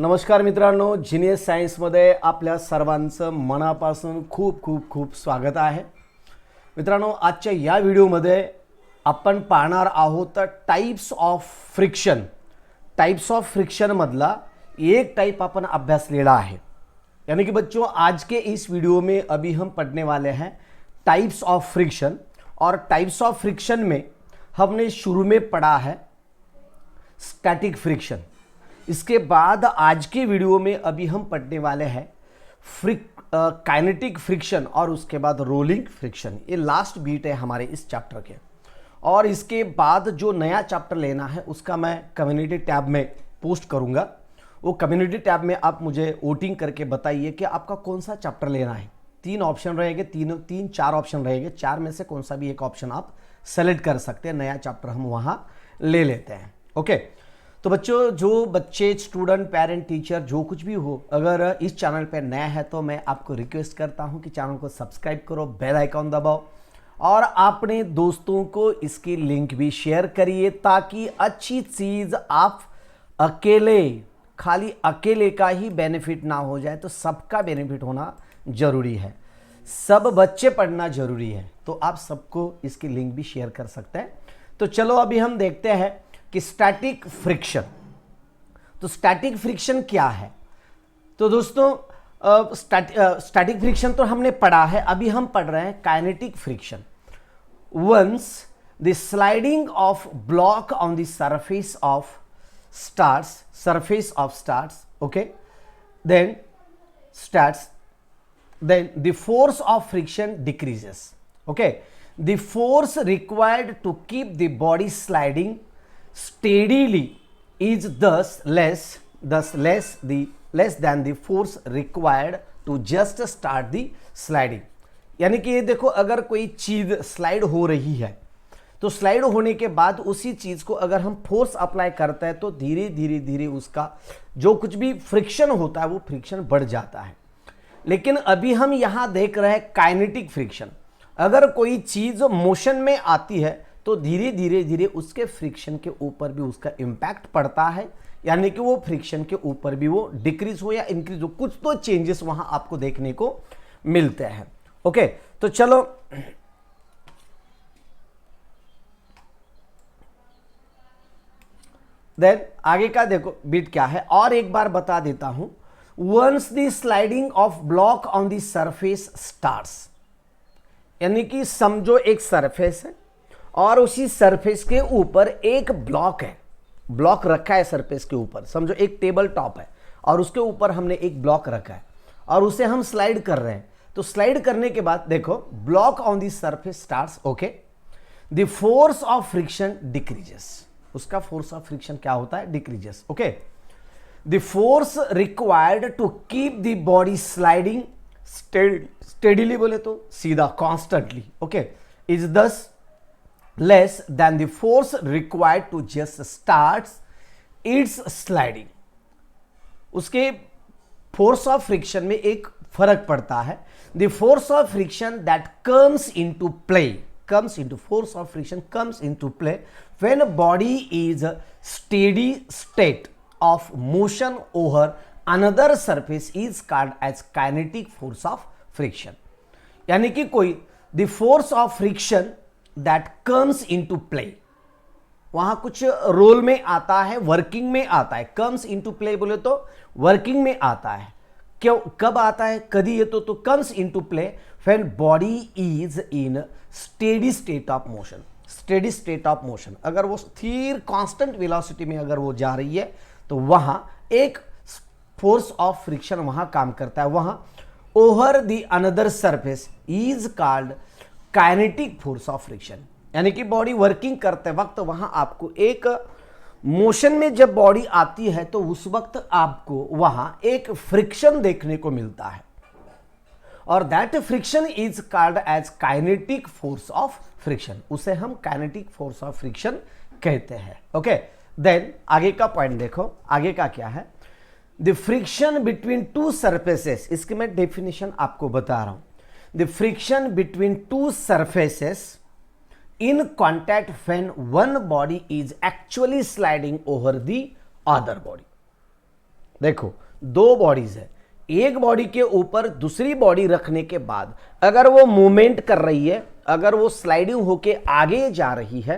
नमस्कार मित्रांनो, जीनियस सायन्समध्ये आपल्या सर्वांचं मनापासून खूप खूप खूप स्वागत आहे. मित्रांनो, आजच्या या व्हिडिओमध्ये आपण पाहणार आहोत types of friction. Types of friction मधला एक टाइप अपन अभ्यासलेला है. यानी कि बच्चों, आज के इस वीडियो में अभी हम पढ़ने वाले हैं टाइप्स ऑफ फ्रिक्शन. और टाइप्स ऑफ फ्रिक्शन में हमने शुरू में पढ़ा है स्टैटिक फ्रिक्शन. इसके बाद आज के वीडियो में अभी हम पढ़ने वाले हैं काइनेटिक फ्रिक्शन और उसके बाद रोलिंग फ्रिक्शन. ये लास्ट बीट है हमारे इस चैप्टर के. और इसके बाद जो नया चैप्टर लेना है उसका मैं कम्युनिटी टैब में पोस्ट करूंगा. वो कम्युनिटी टैब में आप मुझे वोटिंग करके बताइए कि आपका कौन सा चैप्टर लेना है. 3 ऑप्शन रहेंगे, 4 ऑप्शन रहेंगे. 4 में से कौन सा भी एक ऑप्शन आप सेलेक्ट कर सकते हैं. नया चैप्टर हम वहां ले लेते हैं. ओके. तो बच्चों, जो बच्चे, स्टूडेंट, पेरेंट, टीचर जो कुछ भी हो, अगर इस चैनल पर नया है तो मैं आपको रिक्वेस्ट करता हूं कि चैनल को सब्सक्राइब करो, बेल आइकॉन दबाओ और अपने दोस्तों को इसकी लिंक भी शेयर करिए ताकि अच्छी चीज़ आप खाली अकेले का ही बेनिफिट ना हो जाए. तो सबका बेनिफिट होना जरूरी है. सब बच्चे पढ़ना जरूरी है. तो आप सबको इसकी लिंक भी शेयर कर सकते हैं. तो चलो अभी हम देखते हैं कि स्टैटिक फ्रिक्शन. तो स्टैटिक फ्रिक्शन क्या है? तो दोस्तों, स्टैटिक फ्रिक्शन तो हमने पढ़ा है. अभी हम पढ़ रहे हैं kinetic friction. Once the sliding of block on the surface of stars, okay, then the force of friction decreases. Okay, the force required to keep the body sliding steadily is thus less than the force required to just start the sliding. यानी कि ये देखो, अगर कोई चीज slide हो रही है तो स्लाइड होने के बाद उसी चीज को अगर हम फोर्स अप्लाई करते हैं तो धीरे धीरे उसका जो कुछ भी फ्रिक्शन होता है वो फ्रिक्शन बढ़ जाता है. लेकिन अभी हम यहां देख रहे हैं काइनेटिक फ्रिक्शन. अगर कोई चीज मोशन में आती है तो धीरे धीरे उसके फ्रिक्शन के ऊपर भी उसका इंपैक्ट पड़ता है. यानी कि वो फ्रिक्शन के ऊपर भी वो डिक्रीज हो या इंक्रीज हो, कुछ तो चेंजेस वहां आपको देखने को मिलते हैं. ओके, तो चलो देन आगे का देखो बीट क्या है और एक बार बता देता हूं. Once the sliding of block on the surface starts, यानी कि समझो एक सरफेस है और उसी सरफेस के ऊपर एक ब्लॉक है. ब्लॉक रखा है सरफेस के ऊपर. समझो एक टेबल टॉप है और उसके ऊपर हमने एक ब्लॉक रखा है और उसे हम स्लाइड कर रहे हैं. तो स्लाइड करने के बाद देखो, block on the surface starts. Okay, the force of friction decreases. उसका फोर्स ऑफ फ्रिक्शन क्या होता है? Decreases. Okay, the force required to keep the body sliding steadily, बोले तो सीधा, constantly. Okay, is thus less than the force required to just start its sliding. उसके force of friction में एक फर्क पड़ता है. The force of friction that comes into play force of friction comes into play when body is steady state of motion over another surface is called as kinetic force of friction. यानी कि कोई the force of friction that comes into play, वहां कुछ role में आता है, working में आता है. comes into play बोले तो वर्किंग में आता है. क्यों, कब आता है, कभी ये तो comes into play when body is in steady state of motion. steady state of motion, अगर वो स्थिर कांस्टेंट वेलोसिटी में अगर वो जा रही है तो वहां एक फोर्स ऑफ फ्रिक्शन वहां काम करता है. वहां over the another surface is called kinetic force of friction. यानी कि बॉडी वर्किंग करते वक्त वहां आपको एक मोशन में जब बॉडी आती है तो उस वक्त आपको वहां एक फ्रिक्शन देखने को मिलता है और that friction is called as kinetic force of friction. उसे हम काइनेटिक फोर्स ऑफ फ्रिक्शन कहते हैं. ओके, देन आगे का पॉइंट देखो. आगे का क्या है? The friction between two surfaces. इसकी मैं डेफिनेशन आपको बता रहा हूं. The friction between two surfaces in contact when one body is actually sliding over the other body. देखो दो बॉडीज है, एक बॉडी के ऊपर दूसरी बॉडी रखने के बाद अगर वो मूवमेंट कर रही है, अगर वो स्लाइडिंग होके आगे जा रही है,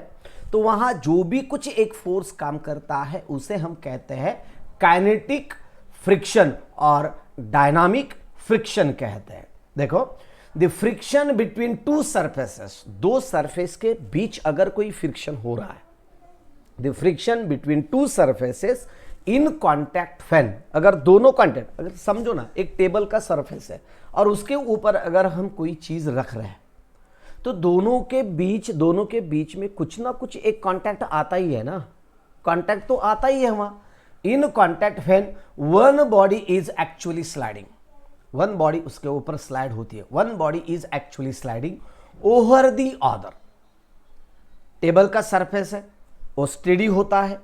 तो वहां जो भी कुछ एक फोर्स काम करता है उसे हम कहते हैं काइनेटिक फ्रिक्शन और डायनामिक फ्रिक्शन कहते हैं। देखो the friction between two surfaces, दो सरफेस के बीच अगर कोई फ्रिक्शन हो रहा है, the friction between two surfaces in contact fan, अगर दोनों कॉन्टैक्ट, अगर समझो ना एक टेबल का सरफेस है और उसके ऊपर अगर हम कोई चीज रख रहे हैं तो दोनों के बीच में कुछ ना कुछ एक कांटेक्ट आता ही है ना, कांटेक्ट तो आता ही है वहां। In contact fan one body is actually sliding, one body उसके ऊपर स्लाइड होती है, one body is actually sliding over the other. Table का सरफेस है वो स्टेडी होता है,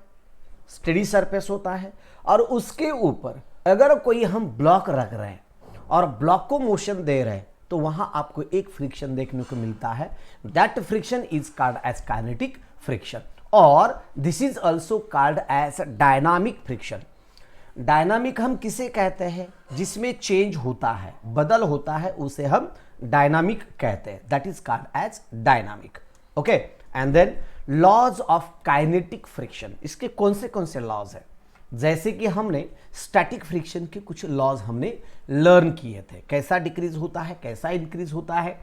स्टेडी सरफेस होता है, और उसके ऊपर अगर कोई हम ब्लॉक रख रहे हैं और ब्लॉक को मोशन दे रहे हैं तो वहां आपको एक फ्रिक्शन देखने को मिलता है। That friction is called as kinetic friction, और this is also called as dynamic friction. Dynamic हम किसे कहते हैं? जिसमें चेंज होता है, बदल होता है, उसे हम डायनामिक कहते हैं। That is called as dynamic. Okay, and then laws of kinetic friction, इसके कौन से लॉज है? जैसे कि हमने स्टैटिक फ्रिक्शन के कुछ लॉज हमने लर्न किए थे, कैसा डिक्रीज होता है, कैसा इंक्रीज होता है,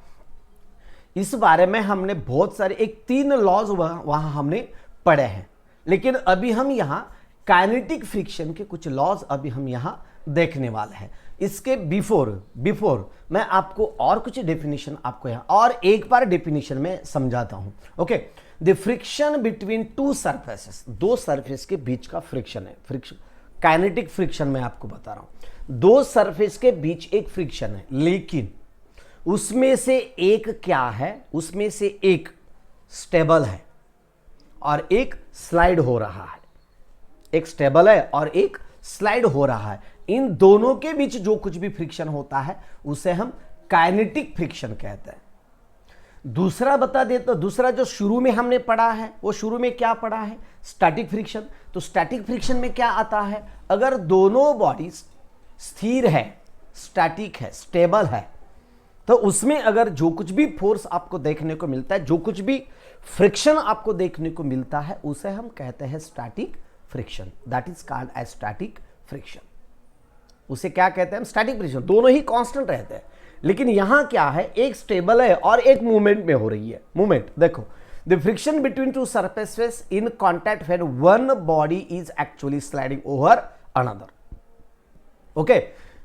इस बारे में हमने बहुत सारे एक 3 लॉज वहां हमने पढ़े हैं। लेकिन अभी हम यहां काइनेटिक फ्रिक्शन के कुछ लॉज अभी हम यहां देखने वाले हैं। इसके बिफोर मैं आपको और कुछ डेफिनेशन आपको यहां और एक बार डेफिनेशन में समझाता हूं। Okay, the friction between two surfaces, दो सरफेस के बीच का फ्रिक्शन है, फ्रिक्शन काइनेटिक फ्रिक्शन मैं आपको बता रहा हूं। दो सरफेस के बीच एक फ्रिक्शन है, लेकिन उसमें से एक क्या है? उसमें से एक स्टेबल है और एक स्लाइड हो रहा है। एक स्टेबल है और एक स्लाइड हो रहा है। इन दोनों के बीच जो कुछ भी फ्रिक्शन होता है उसे हम काइनेटिक फ्रिक्शन कहते हैं। दूसरा बता दे तो दूसरा जो शुरू में हमने पढ़ा है, वो शुरू में क्या पढ़ा है? Static friction. तो स्टैटिक फ्रिक्शन में क्या आता है? अगर दोनों बॉडी स्थिर है, स्टैटिक है, स्टेबल है, तो उसमें अगर जो कुछ भी फोर्स आपको देखने को मिलता है, जो कुछ भी फ्रिक्शन आपको देखने को मिलता है, उसे हम कहते हैं static friction. That is called as static friction. उसे क्या कहते हैं हम? Static friction. दोनों ही कांस्टेंट रहते हैं, लेकिन यहां क्या है? एक स्टेबल है और एक मूवमेंट में हो रही है। मूवमेंट देखो, the friction between two surfaces in contact when one body is actually sliding over another. Okay,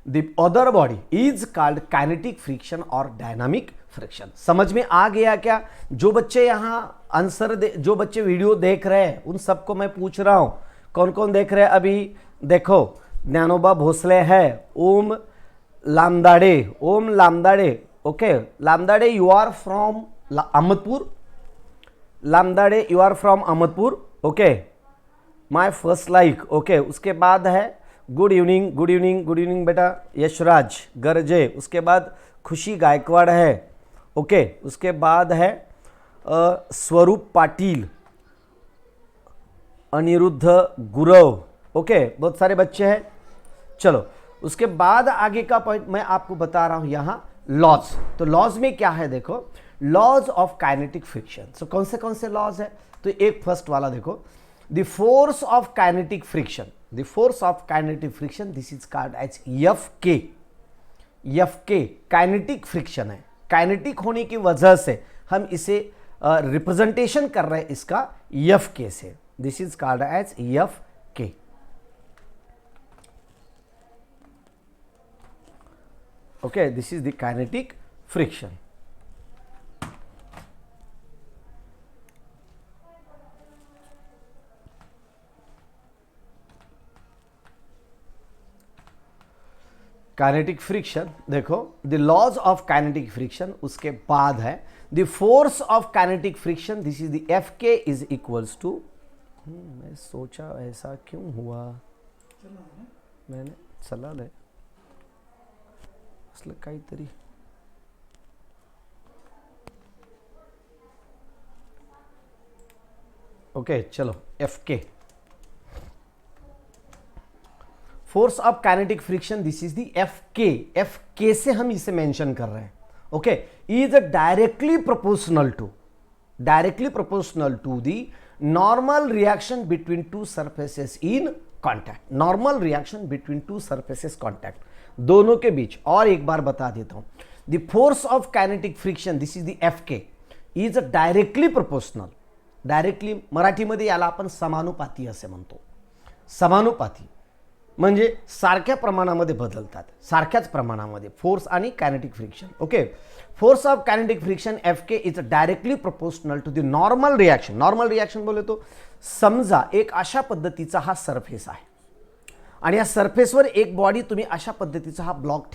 the other body is called kinetic friction और डायनामिक फ्रिक्शन। समझ में आ गया क्या? जो बच्चे यहां आंसर जो बच्चे वीडियो देख रहे हैं उन सबको मैं पूछ रहा हूं, कौन कौन देख रहे हैं अभी? देखो, ज्ञानोबा भोसले है, Om Lamdade, okay, Lamdade you are from Ahmadpur, Lamdade you are from Ahmadpur, okay, my first like, okay. उसके बाद है गुड इवनिंग बेटा यशराज गरजे, उसके बाद खुशी गायकवाड़ है, ओके। उसके बाद है स्वरूप पाटिल, अनिरुद्ध गुरव, ओके, बहुत सारे बच्चे हैं। चलो, उसके बाद आगे का पॉइंट मैं आपको बता रहा हूं यहां लॉज। तो लॉज में क्या है? देखो, laws of kinetic friction. So कौन से लॉज है? तो एक फर्स्ट वाला देखो, the force of kinetic friction, the force of kinetic friction, this is called as F K. Kinetic friction है, काइनेटिक होने की वजह से हम इसे रिप्रेजेंटेशन कर रहे हैं इसका एफ के से। This is called as F K. Okay, this is the kinetic friction. Kinetic friction देखो, the laws of kinetic friction, उसके बाद है the force of kinetic friction, this is the F K is equals to, मैं सोचा ऐसा क्यों हुआ, मैंने चला ले काहीतरी, ओके, चलो F K force of kinetic friction, this is the F K से हम इसे मेंशन कर रहे हैं, okay, is directly proportional to the normal reaction between two surfaces in contact, normal reaction between two surfaces contact, दोनों के बीच। और एक बार बता देता हूं, the force of kinetic friction, this is the F K, is directly proportional, directly मराठीमध्ये याला आपण समानुपाती असे म्हणतो, समानुपाती म्हणजे सारख्या प्रमाणामध्ये बदलतात, सारख्याच प्रमाणामध्ये फोर्स आणि kinetic friction, okay. Force of kinetic friction F K is directly proportional to the normal reaction. Normal reaction बोले तो समजा एक अशा पद्धतीचा हा सरफेस आहे आणि या सरफेसवर एक बॉडी तुम्ही अशा पद्धतीचा हा ब्लॉक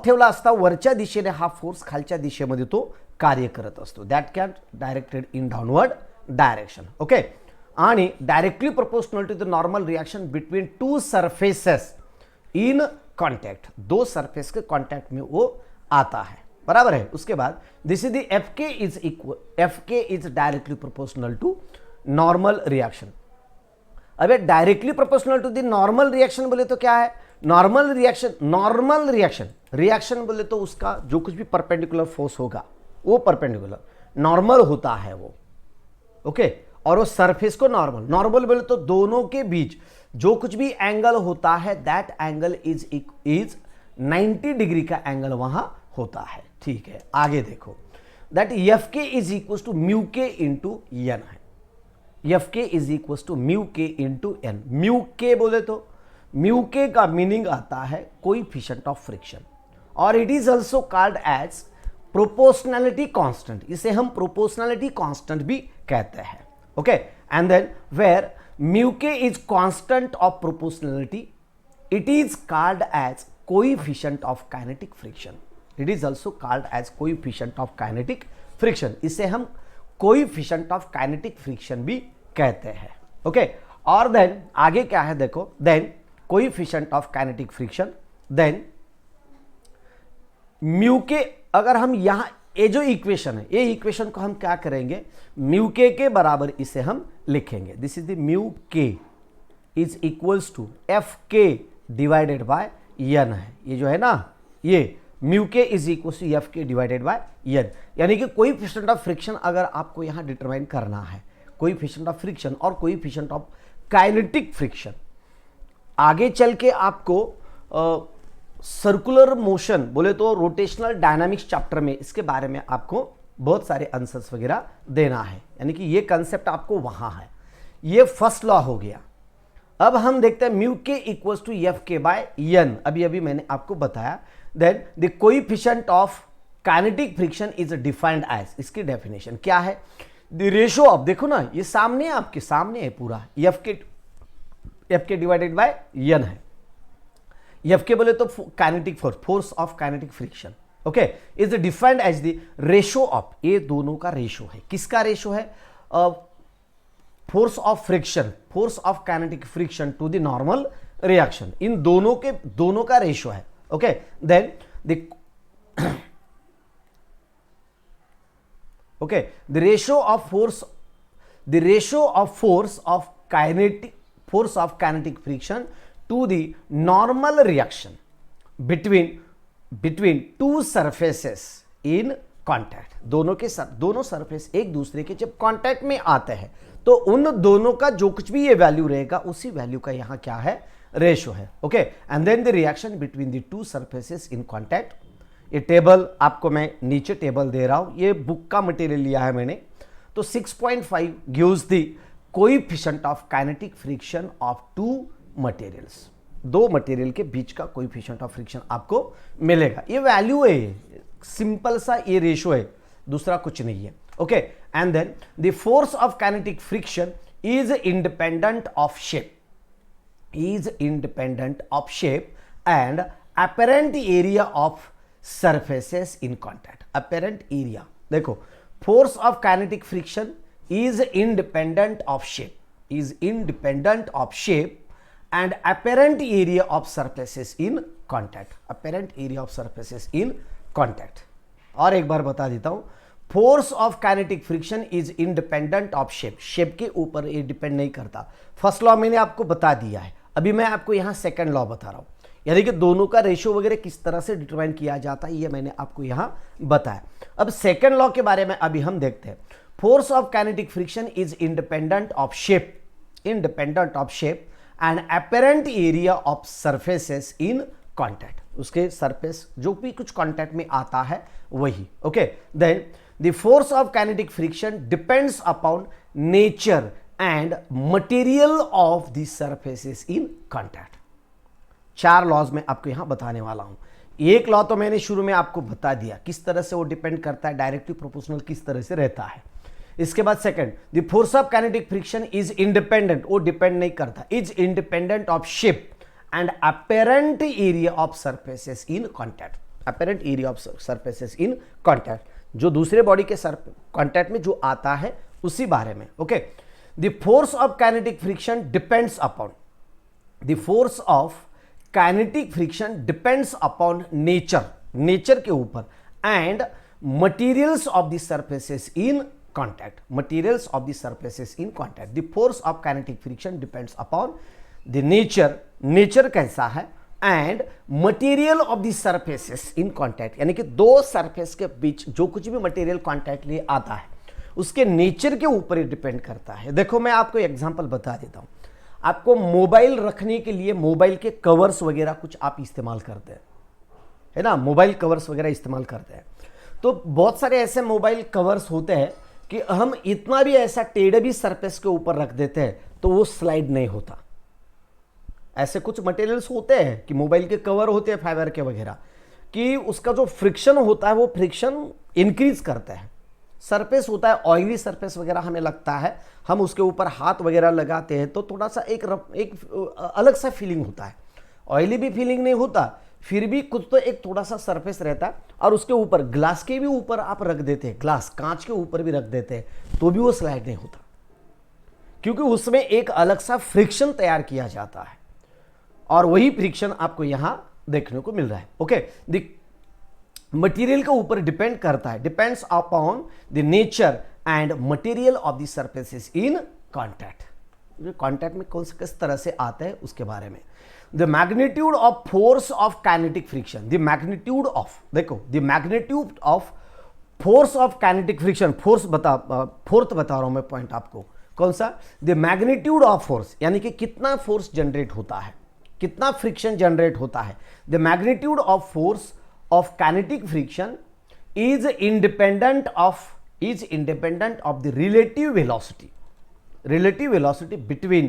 ठेवला असता वरच्या दिशेने हा फोर्स खालच्या दिशेमध्ये तो कार्य करत असतो, that can directed in downward direction, okay. आणि directly proportional to the normal reaction between two surfaces in contact, दो सरफेस के कॉन्टैक्ट में वो आता है, बराबर है। उसके बाद this is the F K is directly proportional to normal reaction. अब ये directly proportional to the normal reaction बोले तो क्या है, नॉर्मल रिएक्शन बोले तो उसका जो कुछ भी परपेंडिकुलर फोर्स होगा वो परपेंडिकुलर नॉर्मल होता है वो, ओके। और वो सरफेस को नॉर्मल बोले तो दोनों के बीच जो कुछ भी एंगल होता है दैट एंगल इज 90 डिग्री का एंगल वहां होता है, ठीक है। आगे देखो, that F K is equal to mu K into N है, F K is equal to mu K into N. Mu K बोले तो म्यू के का मीनिंग आता है कोएफिशिएंट ऑफ फ्रिक्शन, और it is also called as proportionality constant, इसे हम proportionality constant भी कहते हैं, okay, and then where mu k is constant of proportionality, it is called as coefficient of kinetic friction, it is also called as coefficient of kinetic friction, इसे हम coefficient of kinetic friction भी कहते हैं, okay। और then आगे क्या है देखो, then coefficient of kinetic friction, then mu k, अगर हम यहां ये जो इक्वेशन है, ये इक्वेशन को हम क्या करेंगे, म्यू के बराबर इसे हम लिखेंगे, दिस इज द म्यू के is equals to F K divided by N है, ये जो है ना, ये म्यू के is equals to F K divided by N, यानी कि कोएफिशिएंट ऑफ फ्रिक्शन अगर आपको यहां डिटरमाइन करना है, कोएफिशिएंट ऑफ फ्रिक्शन और कोएफिशिएंट ऑफ काइनेटिक फ्रिक्शन, आगे चल के आपको सर्कुलर मोशन बोले तो रोटेशनल डायनामिक्स चैप्टर में इसके बारे में आपको बहुत सारे आंसर्स वगैरह देना है, यानी कि ये कंसेप्ट आपको वहां है। ये फर्स्ट लॉ हो गया। अब हम देखते हैं mu K equals to F K by N, अभी मैंने आपको बताया। Then the coefficient of kinetic friction is defined as, इसकी डेफिनेशन क्या है, द रेशियो ऑफ, देखो ना ये सामने आपके सामने है पूरा, F K divided by N है, एफ के बोले तो kinetic force of kinetic friction, okay, is defined as the ratio of, ये दोनों का रेशो है, किसका रेशो है, force of friction, force of kinetic friction to the normal reaction, इन दोनों का रेशो है, okay. Then the ratio of force of kinetic friction to the normal reaction between two surfaces in contact, दोनों surface एक दूसरे के जब contact में आते हैं तो उन दोनों का जो कुछ भी ये वैल्यू रहेगा उसी वैल्यू का यहां क्या है, रेशो है, okay. And then the reaction between the two surfaces in contact, ये टेबल आपको मैं नीचे टेबल दे रहा हूं, ये बुक का मटेरियल लिया है मैंने, तो 6.5 gives the coefficient of kinetic friction of two materials, दो मटेरियल के बीच का कोएफिशिएंट ऑफ फ्रिक्शन आपको मिलेगा, ये वैल्यू है, सिंपल सा ये रेशो है, दूसरा कुछ नहीं है, okay. And then the force of kinetic friction is independent of shape and apparent area of surfaces in contact. Apparent area देखो, force of kinetic friction is independent of shape and apparent area of surfaces in contact, और एक बार बता देता हूं, force of kinetic friction is independent of shape के ऊपर ये डिपेंड नहीं करता, फर्स्ट लॉ मैंने आपको बता दिया है। अभी मैं आपको यहां सेकंड लॉ बता रहा हूं, यानी कि दोनों का रेशियो वगैरह किस तरह से डिटरमाइन किया जाता है ये मैंने आपको यहां बताया। अब सेकंड लॉ के बारे में अभी हम देखते हैं। Force of kinetic friction is independent of shape and apparent area of surfaces in contact. उसके सरफेस जो भी कुछ कॉन्टैक्ट में आता है वही। Okay, then the force of kinetic friction depends upon nature and material of the surfaces in contact. 4 laws में आपको यहां बताने वाला हूं। एक लॉ तो मैंने शुरू में आपको बता दिया किस तरह से वो डिपेंड करता है, डायरेक्टली प्रोपोर्शनल किस तरह से रहता है। इसके बाद second, the force of kinetic friction is independent, वो डिपेंड नहीं करता, is independent of shape and apparent area of surfaces in contact. Apparent area of surfaces in contact, जो दूसरे बॉडी के कॉन्टैक्ट में जो आता है उसी बारे में। Okay, the force of kinetic friction depends upon, the force of kinetic friction depends upon nature के ऊपर and materials of the surfaces in contact, materials of the surfaces in contact. The force of kinetic friction depends upon the nature कैसा है and material of the surfaces in contact, यानी कि दो surface के बीच जो कुछ भी मटेरियल कॉन्टैक्ट लिए आता है उसके नेचर के ऊपर ही डिपेंड करता है। देखो मैं आपको एग्जांपल बता देता हूं। आपको मोबाइल रखने के लिए मोबाइल के कवर्स वगैरह कुछ आप इस्तेमाल करते हैं, है ना, मोबाइल कवर्स वगैरह इस्तेमाल करते हैं। तो बहुत सारे ऐसे मोबाइल कवर्स होते हैं कि हम इतना भी ऐसा टेढ़े भी सरफेस के ऊपर रख देते हैं तो वो स्लाइड नहीं होता। ऐसे कुछ मटेरियल्स होते हैं कि मोबाइल के कवर होते हैं फाइबर के वगैरह, कि उसका जो फ्रिक्शन होता है वो फ्रिक्शन इंक्रीज करता है। सरफेस होता है ऑयली सरफेस वगैरह, हमें लगता है हम उसके ऊपर हाथ वगैरह लगाते हैं तो थोड़ा सा एक अलग सा फीलिंग होता है। ऑयली भी फीलिंग नहीं होता, फिर भी कुछ तो एक थोड़ा सा सरफेस रहता है। और उसके ऊपर ग्लास के भी ऊपर आप रख देते हैं, ग्लास कांच के ऊपर भी रख देते हैं तो भी वो स्लाइड नहीं होता, क्योंकि उसमें एक अलग सा फ्रिक्शन तैयार किया जाता है और वही फ्रिक्शन आपको यहां देखने को मिल रहा है। ओके, मटेरियल के ऊपर डिपेंड करता है, depends upon the nature and material of the surfaces in contact. Contact में कौन से किस तरह से आते हैं उसके बारे में। The magnitude of force of kinetic friction, the magnitude of, देखो the magnitude of force of kinetic friction, fourth बता रहा हूं मैं पॉइंट आपको, कौन सा, द मैग्नीट्यूड ऑफ फोर्स, यानी कि कितना फोर्स जनरेट होता है, कितना फ्रिक्शन जनरेट होता है। The magnitude of force of kinetic friction is independent of the relative velocity between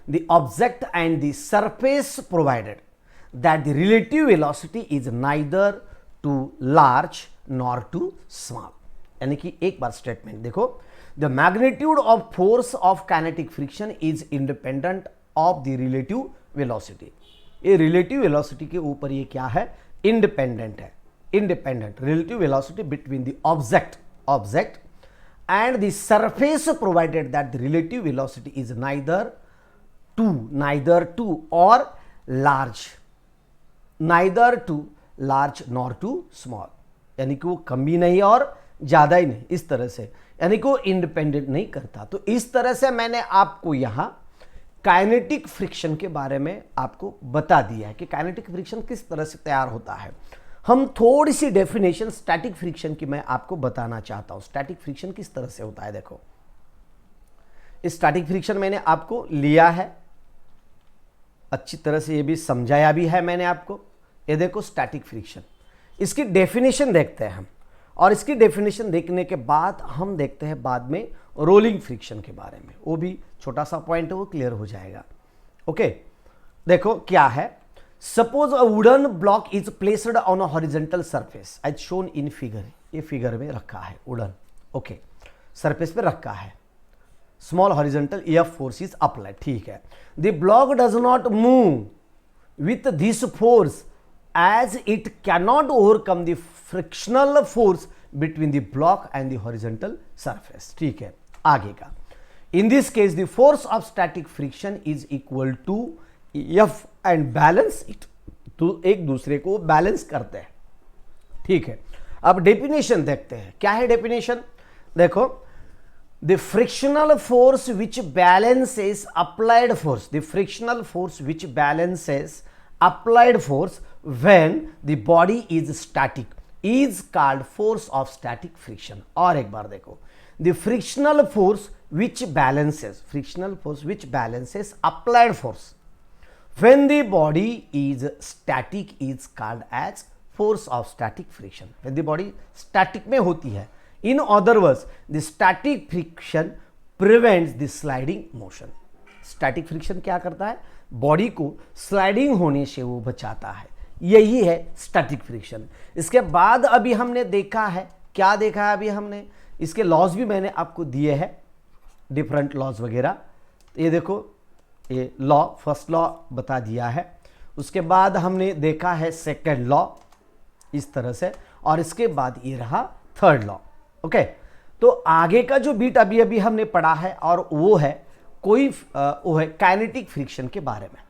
the object and the surface, provided that the relative velocity is neither too large nor too small। यानी कि एक बार statement देखो, the magnitude of force of kinetic friction is independent of the relative velocity। ये relative velocity के ऊपर ये क्या है, इंडिपेंडेंट है, independent relative velocity between the object and the surface, provided that the relative velocity is neither too और large nor too small, यानी कि वो कम भी नहीं और ज्यादा ही नहीं, इस तरह से, यानी कि वो इंडिपेंडेंट नहीं करता। तो इस तरह से मैंने आपको यहां काइनेटिक फ्रिक्शन के बारे में आपको बता दिया है कि काइनेटिक फ्रिक्शन किस तरह से तैयार होता है। हम थोड़ी सी डेफिनेशन स्टैटिक फ्रिक्शन की मैं आपको बताना चाहता हूं। स्टैटिक फ्रिक्शन किस तरह से होता है, देखो स्टैटिक फ्रिक्शन मैंने आपको लिया है, अच्छी तरह से ये भी समझाया भी है मैंने आपको। ये देखो स्टैटिक फ्रिक्शन, इसकी डेफिनेशन देखते हैं हम, और इसकी डेफिनेशन देखने के बाद हम देखते हैं बाद में रोलिंग फ्रिक्शन के बारे में, वो भी छोटा सा पॉइंट है वो क्लियर हो जाएगा। ओके, देखो क्या है, suppose a wooden block is placed on a horizontal surface as shown in figure. ये फिगर में रखा है वुडन, ओके, सरफेस पे रखा है, small horizontal F force is applied, ठीक है। The block does not move with this force as it cannot overcome the frictional force between the block and the horizontal surface, ठीक है। आगे का, in this case the force of static friction is equal to F and balance it, तो एक दूसरे को balance करते हैं, ठीक है। अब डेफिनेशन देखते हैं, क्या है डेफिनेशन, देखो the frictional force which balances applied force, the frictional force which balances applied force when the body is static is called force of static friction. और एक बार देखो, the frictional force which balances applied force when the body is static is called as force of static friction. when the body static में होती है, in other words the static friction prevents the sliding motion. static friction क्या करता है? Body को sliding होने से वो बचाता है, यही है स्टैटिक फ्रिक्शन. इसके बाद अभी हमने देखा है, क्या देखा है अभी हमने, इसके लॉज भी मैंने आपको दिए हैं, डिफरेंट लॉज वगैरह. ये देखो, ये लॉ, फर्स्ट लॉ बता दिया है. उसके बाद हमने देखा है सेकंड लॉ इस तरह से, और इसके बाद ये रहा थर्ड लॉ. ओके, तो आगे का जो बीट अभी अभी हमने पढ़ा है और वो है वो है काइनेटिक फ्रिक्शन के बारे में.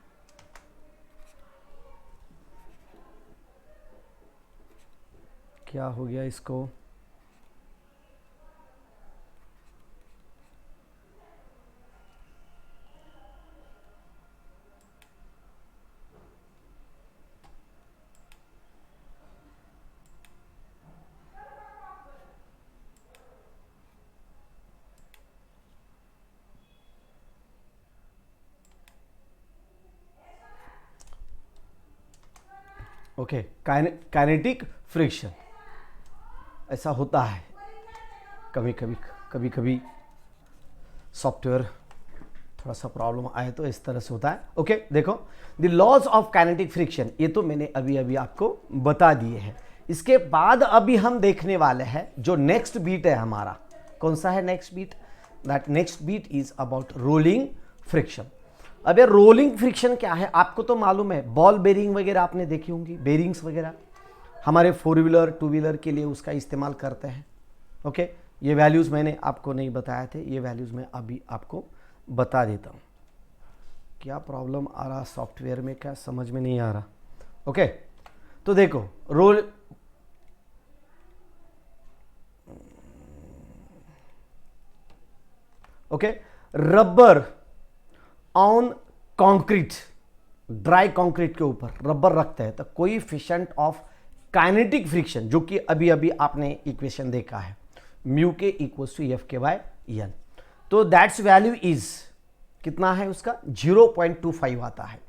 क्या हो गया इसको? ओके, काइनेटिक फ्रिक्शन ऐसा होता है कभी कभी सॉफ्टवेयर थोड़ा सा प्रॉब्लम आए तो इस तरह से होता है. ओके, देखो, the laws of kinetic friction, ये तो मैंने अभी अभी आपको बता दिए हैं. इसके बाद अभी हम देखने वाले हैं जो नेक्स्ट बीट है हमारा. कौन सा है next beat? That next beat is about rolling friction. अब ये रोलिंग फ्रिक्शन क्या है आपको तो मालूम है, बॉल बेरिंग वगैरह आपने देखी होंगी, बेरिंग्स वगैरह हमारे 4 व्हीलर 2 व्हीलर के लिए उसका इस्तेमाल करते हैं. ओके, ये वैल्यूज़ मैंने आपको नहीं बताए थे, ये वैल्यूज़ मैं अभी आपको बता देता हूँ. क्या प्रॉब्लम आ रहा सॉफ्टवेयर में, क्या समझ में नहीं आ रहा. ओके, तो देखो, roll okay, rubber on concrete, dry concrete के ऊपर रबर रखते हैं तो कोएफिशिएंट ऑफ काइनेटिक फ्रिक्शन, जो कि अभी अभी आपने इक्वेशन देखा है, mu K equals to F K by N. तो दैट्स वैल्यू इज कितना है उसका? 0.25 आता है.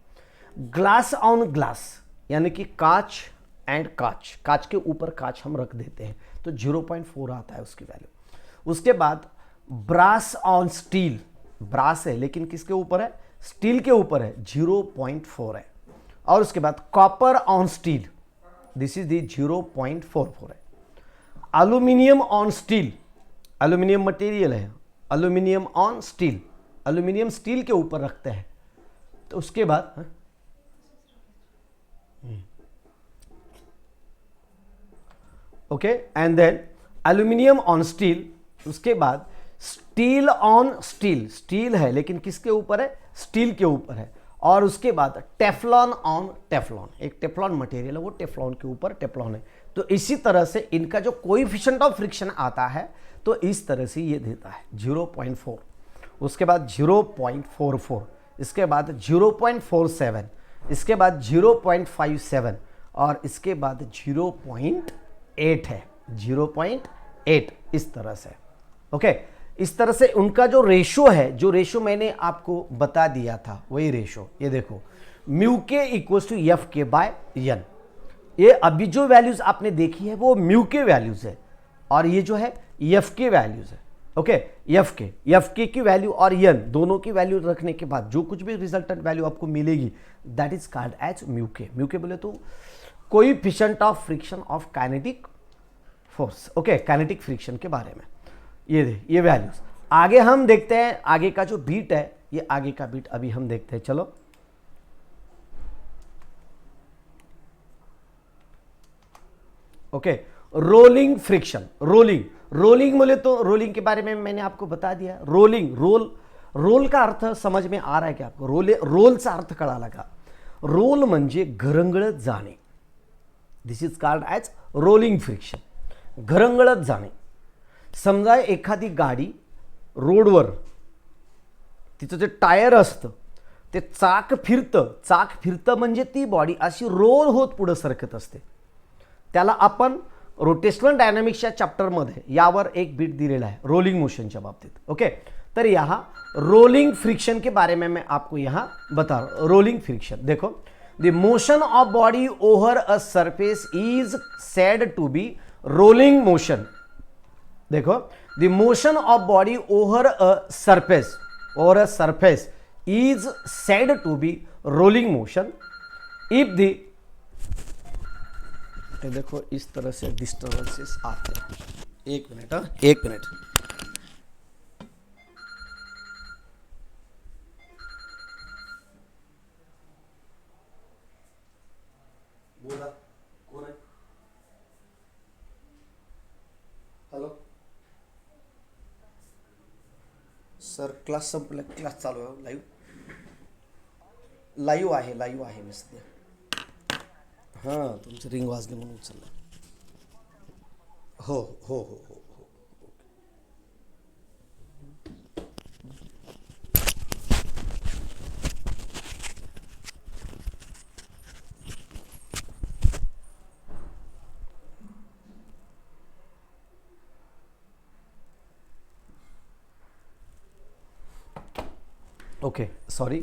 ग्लास ऑन ग्लास, यानी कि कांच एंड कांच, कांच के ऊपर कांच हम रख देते हैं तो 0.4 आता है उसकी वैल्यू. उसके बाद ब्रास ऑन स्टील, ब्रास है लेकिन किसके ऊपर है? स्टील के ऊपर है, 0.4 है. और उसके बाद copper on steel, this is the 0.44 है. Aluminium on steel, aluminium material है, aluminium on steel, aluminium steel के ऊपर रखते हैं तो उसके बाद okay, and then aluminium on steel. उसके बाद स्टील ऑन स्टील, स्टील है लेकिन किसके ऊपर है? स्टील के ऊपर है. और उसके बाद टेफ्लॉन ऑन टेफ्लॉन, एक टेफ्लॉन मटेरियल है, वो टेफ्लॉन के ऊपर टेफ्लॉन है. तो इसी तरह से इनका जो कोएफिशिएंट ऑफ फ्रिक्शन आता है तो इस तरह से ये देता है 0.4, उसके बाद 0.44, इसके बाद 0.47, इसके बाद 0.57 और इसके बाद 0.8 है, 0.8 इस तरह से. ओके, इस तरह से उनका जो रेशो है, जो रेशो मैंने आपको बता दिया था वही रेशो. ये देखो, mu K equals to F K by N. ये अभी जो वैल्यूज आपने देखी है वो म्यू के वैल्यूज है और ये जो है एफ के वैल्यूज है. ओके, एफ के की वैल्यू और एन दोनों की वैल्यू रखने के बाद जो कुछ भी रिजल्टेंट वैल्यू आपको मिलेगी that is called as mu K. Mu K बोले तो coefficient of friction of kinetic force. Okay, kinetic friction के बारे में ये वैल्यूज. आगे हम देखते हैं आगे का जो बीट है, ये आगे का बीट अभी हम देखते हैं. चलो, ओके, रोलिंग फ्रिक्शन. रोलिंग बोले तो रोलिंग के बारे में मैंने आपको बता दिया. रोल का अर्थ समझ में आ रहा है क्या आपको? रोलचा अर्थ कळाला का? रोल म्हणजे घरंगळत जाणे. This is called as rolling friction, घरंगळत जाणे. समजा एखादी गाडी रोडवर तिचं जे टायर असतं ते चाक फिरतं म्हणजे ती बॉडी अशी रोल होत पुढे सरकत असते. त्याला आपण रोटेशनल डायनामिक्सच्या चॅप्टरमध्ये यावर एक बीट दिलेला है रोलिंग मोशनच्या बाबतीत. ओके, तर यहाँ रोलिंग फ्रिक्शन के बारे में मैं आपको यहाँ बता रहा हूँ. रोलिंग फ्रिक्शन देखो, the motion of body over a surface is said to be rolling motion. देखो, the motion of body over a surface is said to be rolling motion if the, देखो इस तरह से डिस्टर्बेंसेस आते हैं. एक minute, एक मिनट. बोला, कोण आहे? हॅलो सर, क्लास संपला, क्लास चालू आहे. लाईव्ह आहे मी सध्या. हां, तुमची रिंग वाजली म्हणून उचललं. हो हो हो हो हो. Okay, sorry.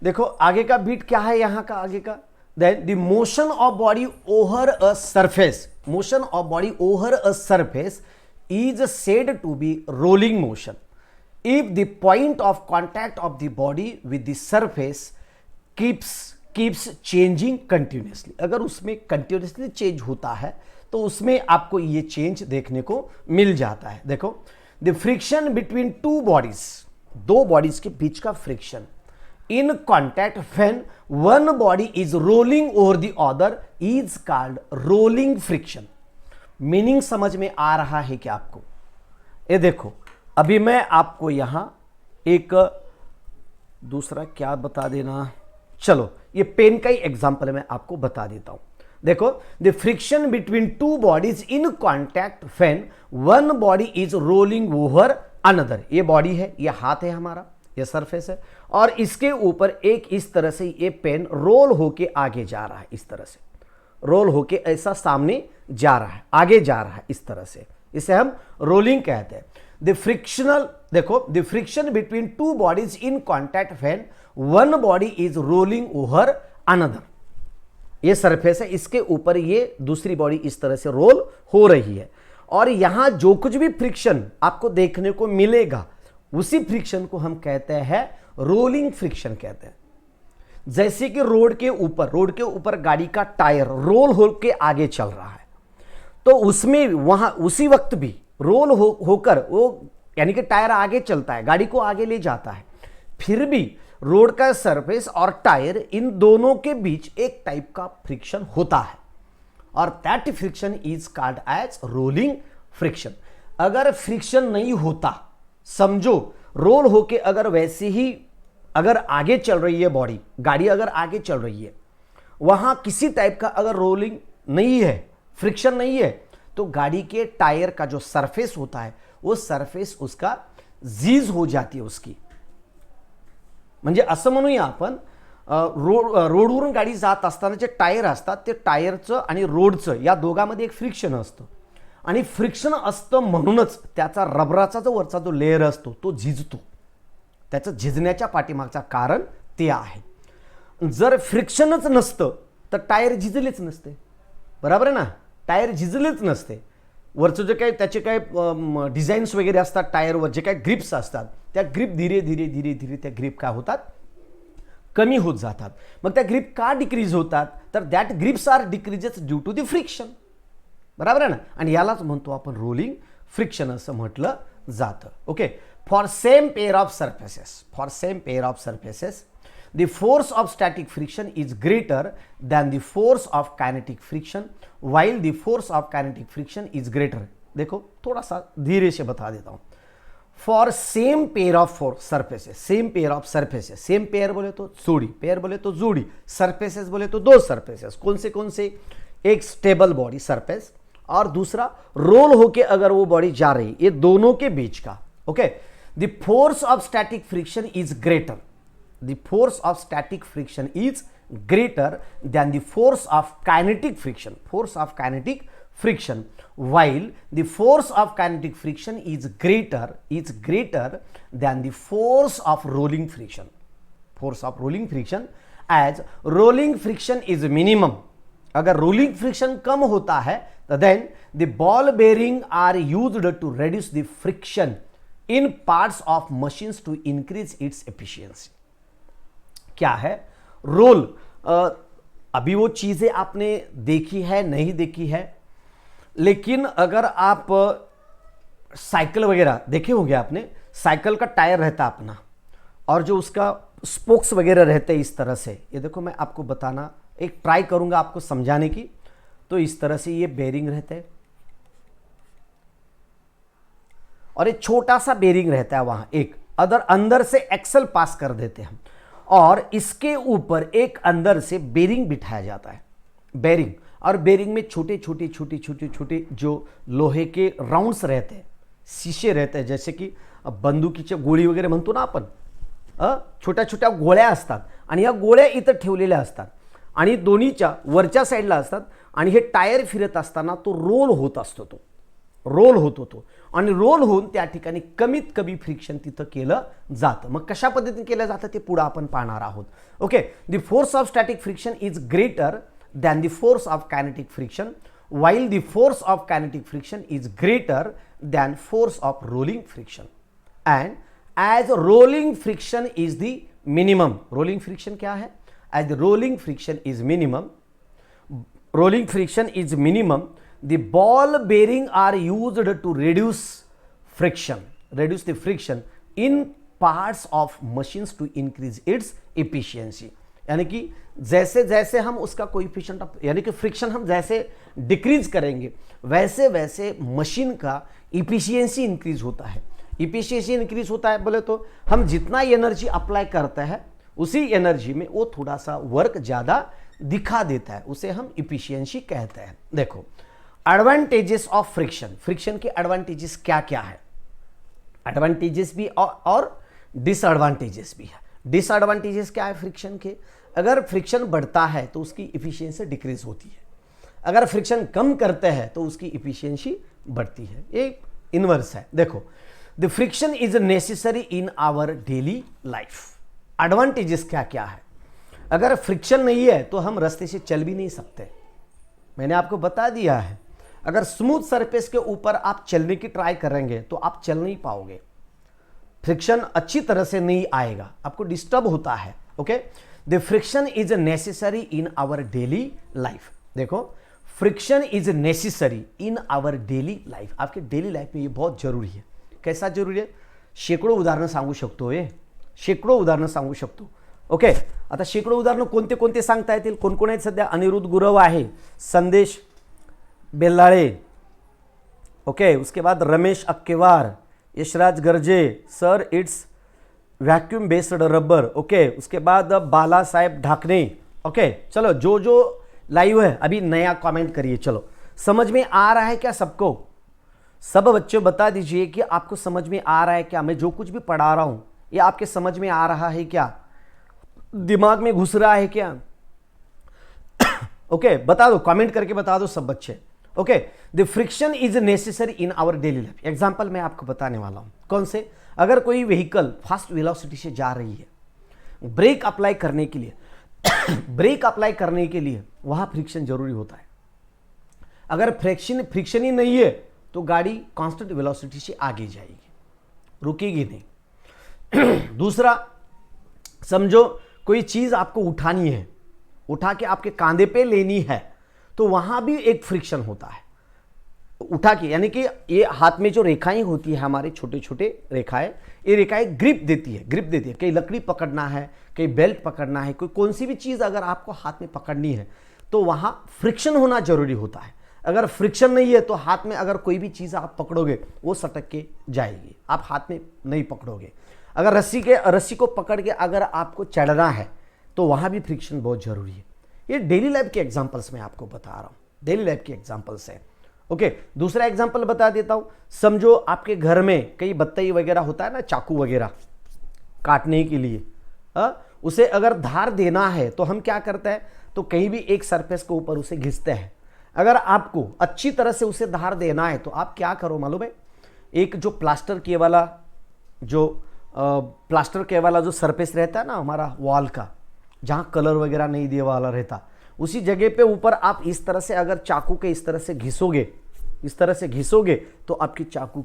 देखो आगे का बीट क्या है यहाँ का, आगे का. Then the motion of body over a surface is said to be rolling motion if the point of contact of the body with the surface keeps changing continuously. अगर उसमें continuously चेंज होता है तो उसमें आपको ये चेंज देखने को मिल जाता है. देखो, the friction between two bodies, दो बॉडीज के बीच का friction in contact when one body is rolling over the other is called rolling friction. Meaning समझ में आ रहा है क्या आपको? ये देखो, अभी मैं आपको यहां एक दूसरा क्या बता देना, चलो ये पेन का ही एग्जांपल मैं आपको बता देता हूं. देखो, the friction between two bodies in contact when one body is rolling over another. ये बॉडी है, ये हाथ है हमारा, ये सरफेस है, और इसके ऊपर एक इस तरह से ये पेन रोल होके आगे जा रहा है. इस तरह से रोल होके ऐसा सामने जा रहा है, आगे जा रहा है इस तरह से. इसे हम रोलिंग कहते हैं. द फ्रिक्शनल, देखो, the friction between two bodies in contact when one body is rolling over another. ये सरफेस है, इसके ऊपर ये दूसरी बॉडी इस तरह से रोल हो रही है, और यहां जो कुछ भी फ्रिक्शन आपको देखने को मिलेगा उसी फ्रिक्शन को हम कहते हैं रोलिंग फ्रिक्शन कहते हैं. जैसे कि रोड के ऊपर गाड़ी का टायर रोल होकर आगे चल रहा है, तो उसमें वहां उसी वक्त भी रोल होकर वो, यानी कि टायर आगे चलता है, गाड़ी को आगे ले जाता है, फिर भी रोड का सरफेस और टायर इन दोनों के बीच एक टाइप का फ्रिक्शन होता है, और that friction is called as rolling friction. अगर फ्रिक्शन नहीं होता, समझो रोल होके अगर वैसे ही अगर आगे चल रही है बॉडी, गाड़ी अगर आगे चल रही है, वहां किसी टाइप का अगर रोलिंग नहीं है, फ्रिक्शन नहीं है, तो गाड़ी के टायर का जो सरफेस होता है वो सरफेस उसका झीज हो जाती है उसकी. म्हणजे असं म्हणूया आपण, रोडवरून गाडी जात असताना जे टायर असतात ते टायरचं आणि रोडचं या दोघांमध्ये एक फ्रिक्शन असतं, आणि फ्रिक्शन असतं म्हणूनच त्याचा रबराचा जो वरचा जो लेयर असतो तो झिजतो. त्याचं झिजण्याच्या पाठीमागचं कारण ते आहे. जर फ्रिक्शनच नसतं तर टायर झिजलेच नसते, बरोबर आहे ना. टायर झिजलेच नसते. वरचं जे काही त्याचे काय डिझाईन्स वगैरे असतात टायरवर, जे काही ग्रिप्स असतात, त्या ग्रिप धीरे धीरे धीरे धीरे त्या ग्रिप काय होतात, कमी होत जातात. मग त्या ग्रिप का डिक्रीज होतात, तर that grips are decreases due to the friction, बरोबर आहे ना. आणि यालाच म्हणतो आपण रोलिंग फ्रिक्शन असं म्हटलं जातं. Okay, for same pair of surfaces the force of static friction is greater than the force of kinetic friction, while the force of kinetic friction is greater. देखो थोड़ा सा धीरे से बता देता हूँ. For same pair of surfaces, same pair बोले तो जोड़ी, पेयर बोले तो जोड़ी, surfaces बोले तो दो surfaces. कौन से एक स्टेबल बॉडी सरफेस और दूसरा रोल होके अगर वो बॉडी जा रही, ये दोनों के बीच का. Okay, the force of static friction is greater, the force of static friction is greater than the force of kinetic friction, force of kinetic friction, while the force of kinetic friction is greater than the force of rolling friction, force of rolling friction, as rolling friction is minimum. अगर rolling friction कम होता है तो then the ball bearing are used to reduce the friction in parts of machines to increase its efficiency. क्या है role? अभी वो चीजें आपने देखी है नहीं देखी है, लेकिन अगर आप साइकिल वगैरह देखे होंगे आपने, साइकिल का टायर रहता अपना और जो उसका स्पोक्स वगैरह रहते हैं इस तरह से, ये देखो मैं आपको बताना एक ट्राई करूंगा आपको समझाने की। तो इस तरह से ये बेरिंग रहते हैं और एक छोटा सा बेरिंग रहता है वहां, एक अंदर से एक्सल पास कर देते हैं और इसके ऊपर एक अंदर से बेरिंग बिठाया जाता है, बेरिंग, और बेरिंग में छोटे छोटे छोटे छोटे छोटे जो लोहे के राउंड्स रहते हैं, शीशे रहते हैं, जैसे की बंदुकीच्या गोळी वगैरे म्हणतो ना आपण, छोट्या छोट्या गोळ्या असतात आणि या गोळ्या इथं ठेवलेल्या असतात आणि दोन्हीच्या वरच्या साईडला असतात आणि हे टायर फिरत असताना तो रोल होत असतो, तो रोल होतो तो, आणि रोल होऊन त्या ठिकाणी कमीत कमी फ्रिक्शन तिथं केलं जातं। मग कशा पद्धतीने केलं जातं ते पुढे आपण पाहणार आहोत। Okay, the force of static friction is greater than the force of kinetic friction, while the force of kinetic friction is greater than force of rolling friction, and as rolling friction is the minimum, rolling friction क्या है? As the rolling friction is minimum, the ball bearing are used to reduce the friction in parts of machines to increase its efficiency। यानी कि जैसे जैसे हम उसका coefficient यानी कि फ्रिक्शन हम जैसे डिक्रीज करेंगे वैसे वैसे मशीन का इफिशियंसी इंक्रीज होता है। इफिशियंसी इंक्रीज होता है बोले तो हम जितना एनर्जी अप्लाई करते हैं उसी एनर्जी में वो थोड़ा सा वर्क ज़्यादा दिखा देता है, उसे हम इफिशियंसी कहते हैं। देखो एडवांटेजेस ऑफ फ्रिक्शन, फ्रिक्शन के एडवांटेजेस क्या क्या है? एडवांटेजेस भी और डिसएडवांटेजेस भी है। डिसएडवांटेजेस क्या है फ्रिक्शन के? अगर फ्रिक्शन बढ़ता है तो उसकी इफिशियंसी डिक्रीज होती है, अगर फ्रिक्शन कम करते हैं तो उसकी इफिशियंसी बढ़ती है। ये इनवर्स है। देखो the friction is necessary in our daily life. Advantages क्या क्या है? अगर फ्रिक्शन नहीं है तो हम रास्ते से चल भी नहीं सकते, मैंने आपको बता दिया है। अगर स्मूथ सरफेस के ऊपर आप चलने की ट्राई करेंगे तो आप चल नहीं पाओगे, फ्रिक्शन अच्छी तरह से नहीं आएगा, आपको डिस्टर्ब होता है। Okay, the friction is necessary in our daily life. देखो friction is necessary in our daily life, आपके डेली लाइफ में ये बहुत जरूरी है। कैसा जरूरी है? शेकडो उदाहरणं सांगू शकतो, शेकडो उदाहरणं सांगू शकतो। ओके, आता शेकडो उदाहरणं कोणते कोणते सांगता येतील? कोण कोण आहेत सध्या? अनिरुद्ध गुरव आहे, संदेश बेल्लाळे, ओके, उसके बाद Ramesh Akkewar, Yashraj Garje, sir it's vacuum based rubber, okay, उसके बाद बाला साहेब ढाकने। ओके, चलो जो जो लाइव है अभी नया कमेंट करिए। चलो, समझ में आ रहा है क्या सबको? सब बच्चों बता दीजिए कि आपको समझ में आ रहा है क्या? मैं जो कुछ भी पढ़ा रहा हूं ये आपके समझ में आ रहा है क्या? दिमाग में घुस रहा है क्या? ओके, बता दो, कमेंट करके बता दो सब बच्चे। Okay, the friction is necessary in our daily life. Example मैं आपको बताने वाला हूं। कौन से? अगर कोई व्हीकल फास्ट वेलोसिटी से जा रही है, ब्रेक अप्लाई करने के लिए ब्रेक अप्लाई करने के लिए वहां फ्रिक्शन जरूरी होता है। अगर फ्रिक्शन ही नहीं है तो गाड़ी कांस्टेंट वेलोसिटी से आगे जाएगी, रुकेगी नहीं। दूसरा, समझो कोई चीज आपको उठानी है, उठा के आपके कांधे पे लेनी है, तो वहां भी एक फ्रिक्शन होता है। उठा के यानी कि ये हाथ में जो रेखाएं होती है हमारे छोटे छोटे रेखाएं, ये रेखाएं ग्रिप देती है, कहीं लकड़ी पकड़ना है, कहीं बेल्ट पकड़ना है, कोई कौन सी भी चीज अगर आपको हाथ में पकड़नी है तो वहां फ्रिक्शन होना जरूरी होता है। अगर फ्रिक्शन नहीं है तो हाथ में अगर कोई भी चीज आप पकड़ोगे वो सटक के जाएगी, आप हाथ में नहीं पकड़ोगे। अगर रस्सी को पकड़ के अगर आपको चढ़ना है तो वहां भी फ्रिक्शन बहुत जरूरी है। ये डेली लाइफ के एग्जांपल्स मैं आपको बता रहा हूं, डेली लाइफ के एग्जांपल्स है। ओके, दूसरा एग्जांपल बता देता हूं। समझो आपके घर में कई बत्तई वगैरह होता है ना, चाकू वगैरह काटने के लिए, उसे अगर धार देना है तो हम क्या करते हैं, तो कहीं भी एक सरफेस के ऊपर उसे घिसते हैं। अगर आपको अच्छी तरह से उसे धार देना है तो आप क्या करो मालूम है, एक जो प्लास्टर के वाला जो सरफेस रहता है ना हमारा वॉल का, जहां कलर वगैरह नहीं दिया वाला रहता, उसी जगह पे ऊपर आप इस तरह से अगर चाकू के इस तरह से घिसोगे तो आपकी चाकू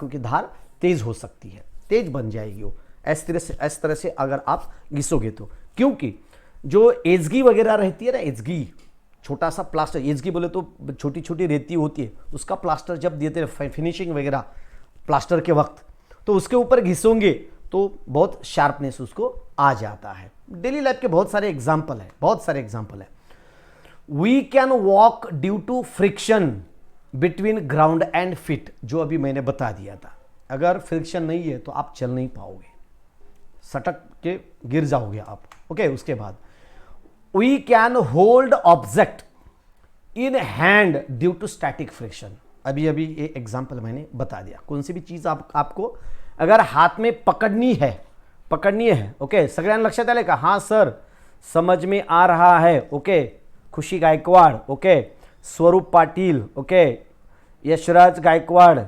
की धार तेज हो सकती है, तेज बन जाएगी वो, इस तरह से अगर आप घिसोगे तो। क्योंकि जो एजगी वगैरह रहती है ना, एजगी छोटा सा प्लास्टर, एजगी बोले तो छोटी छोटी रेती होती है, उसका प्लास्टर जब देते हैं फिनिशिंग वगैरह प्लास्टर के वक्त, तो उसके ऊपर घिसोगे तो बहुत शार्पनेस उसको आ जाता है। डेली लाइफ के बहुत सारे एग्जाम्पल है। We can walk due to friction between ground and feet, जो अभी मैंने बता दिया था। अगर फ्रिक्शन नहीं है तो आप चल नहीं पाओगे, सटक के गिर जाओगे आप। ओके, उसके बाद we can hold object in hand due to static friction. अभी ये एग्जाम्पल मैंने बता दिया। कौन सी भी चीज आपको अगर हाथ में पकड़नी है, ओके, सगळ्यांना लक्षात आले का? हाँ सर, समझ में आ रहा है। ओके, खुशी गायकवाड़, ओके, स्वरूप पाटील, ओके, यशराज गायकवाड़,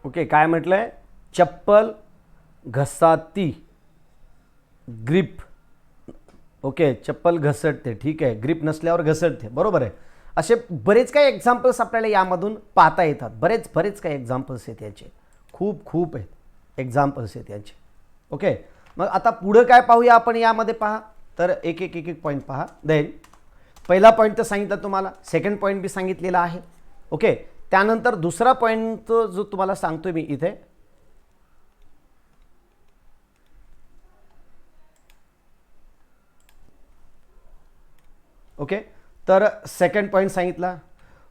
ओके, काय म्हटलंय? चप्पल घसाती, ग्रिप, ओके, चप्पल घसटते, ठीक आहे, ग्रिप नसल्यावर घसटते, बरोबर आहे। असे बरेच काही एक्झाम्पल्स आपल्याला यामधून पाहता येतात, बरेच काही एक्झाम्पल्स आहेत याचे, खूप आहेत एक्झाम्पल्स आहेत याचे। ओके, मग आता पुढे काय पाहूया आपण यामध्ये? पहा तर एक पॉईंट पहा। देन पहिला पॉईंट तर सांगितलं तुम्हाला, सेकंड पॉईंट भी सांगितलेला आहे। ओके, त्यानंतर दुसरा पॉईंट जो तुम्हाला सांगतोय मी इथे, ओके, तर सेकंड पॉइंट सांगितला,